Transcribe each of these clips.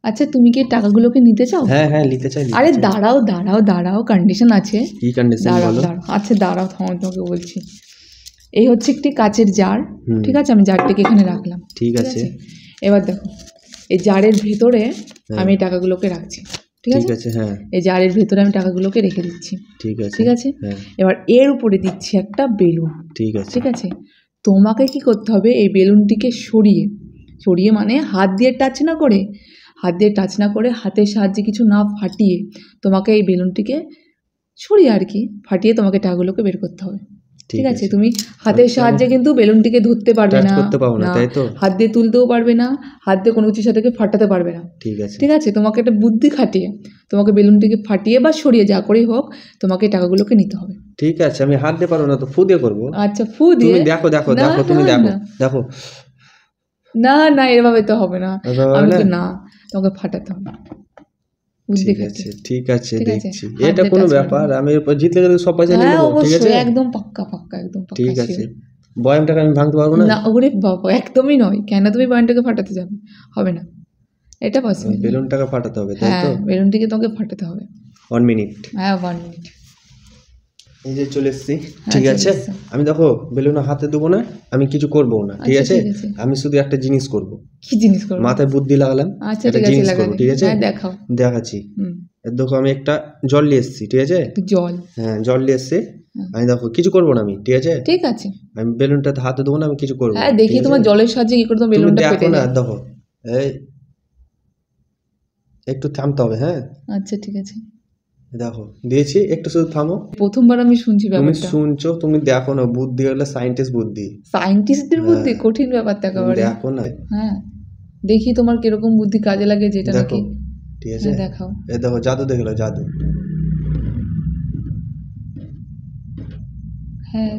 আচ্ছা তুমি কি টাকাগুলোকে নিতে চাও? হ্যাঁ হ্যাঁ নিতে চাই। আরে দাঁড়াও দাঁড়াও দাঁড়াও, কন্ডিশন আছে। কি কন্ডিশন বলো? দাঁড়াও, আচ্ছা দাঁড়াও, তোমাকে বলছি। এই হচ্ছে একটি কাচের জার, ঠিক আছে? আমি জারটাকে এখানে রাখলাম, ঠিক আছে। এবার দেখো এই জারের ভেতরে আমি এই টাকাগুলোকে রাখছি, ঠিক আছে? হ্যাঁ এই জারের ভেতরে আমি টাকাগুলোকে রেখে দিচ্ছি, ঠিক আছে? এবার এর উপরে দিচ্ছি একটা বেলুন, ঠিক আছে? তোমাকে কি করতে হবে, এই বেলুনটিকে সরিয়ে মানে হাত দিয়ে টাচ না করে, হাতের সাহায্যে কিছু না ফাটিয়ে তোমাকে এই বেলুনটিকে সরিয়ে আর কি ফাটিয়ে তোমাকে টাকাগুলোকে বের করতে হবে, ঠিক আছে? তুমি হাতের সাহায্যে কিন্তু বেলুনটিকে ধরতে পারবে না, হাত দিয়ে তুলতেও পারবে না, হাত দিয়ে কোনো কিছুর সাথে ফাটাতে পারবে না, ঠিক আছে? তোমাকে একটা বুদ্ধি খাটিয়ে তোমাকে বেলুনটিকে ফাটিয়ে বা সরিয়ে যা করেই হোক তোমাকে টাকাগুলোকে নিতে হবে, ঠিক আছে? আমি হাত দিয়ে পারবো না তো, ফু দিয়ে করবো। আচ্ছা ফু দিয়ে, তুমি দেখো তুমি দেখো। না না এভাবে তো হবে না, আমি তো না, তোমাকে ফাটাতে হবে। ঠিক আছে দেখছি, এটা কোনো ব্যাপার? আমি জিতলে গেলে সব পয়সা নিয়ে নেবো, ঠিক আছে? একদম পাক্কা একদম পাক্কা, ঠিক আছে। বয়ামটাকে আমি ভাঙতে পারবো না? না ওরে বাবা, একদমই নয়। কেন তুমি বয়ামটাকে ফাটাতে যাবে? হবে না, এটা পসিবল। বেলুনটাকে ফাটাতে হবে, তাই তো? বেলুনটিকে তোমাকে ফাটাতে হবে। 1 মিনিট। হ্যাঁ 1 মিনিট। এই যে চলে এসেছি, ঠিক আছে? আমি দেখো বেলুন হাতে দেবো না, আমি কিছু করবো না, ঠিক আছে? আমি শুধু একটা জিনিস করবো। কি জিনিস করবো? মাথায় বুদ্ধি লাগালাম, একটা জিনিস করবো, ঠিক আছে? দেখাও। দেখাচ্ছি। দেখো আমি একটা জল নিয়ে এসেছি, ঠিক আছে? জল? হ্যাঁ জল নিয়ে এসেছি। আমি দেখো কিছু করবো না আমি, ঠিক আছে? ঠিক আছে। আমি বেলুনটা হাতে দেবো না, আমি কিছু করবো। হ্যাঁ দেখি তোমার জলের সাহায্যে কি করে তোমার বেলুনটা ফেটে যায়। দেখো এই একটু থামতে হবে, হ্যাঁ? আচ্ছা ঠিক আছে। দেখো দিয়েছি, একটু শুধু থামো। প্রথমবার আমি শুনছি ব্যাপারটা। তুমি শুনছো, তুমি দেখো না, বুদ্ধি হলো সায়েন্টিস্ট বুদ্ধি। সায়েন্টিস্টদের বুদ্ধি? কঠিন ব্যাপারটা একেবারে। দেখো না। হ্যাঁ দেখি তোমার কিরকম বুদ্ধি কাজে লাগে, যেটা নাকি। ঠিক আছে দেখাও। এই দেখো জাদু দেখলো, জাদু। হ্যাঁ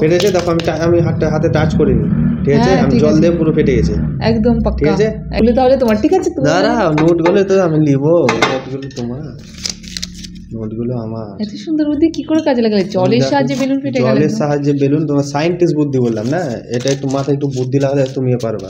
ফেটেছে, দেখো আমি হাতে টাচ করিনি, ঠিক আছে? আমি জল দিয়ে পুরো ফেটে গেছে, একদম পাক্কা, ঠিক আছে? এগুলো তাহলে তোমার, ঠিক আছে? দাঁড়াও, নোটগুলো তো আমি নিবো, নোটগুলো তোমার, নোটগুলো আমার। এত সুন্দর বুদ্ধি কি করে কাজে লাগালে? জলের সাহায্যে বেলুন ফেটে গেল? জলের সাহায্যে বেলুন, তোমার সায়েন্টিস্ট বুদ্ধি বললাম না, এটা একটু মাথায় একটু বুদ্ধি লাগালে তুমি পারবা।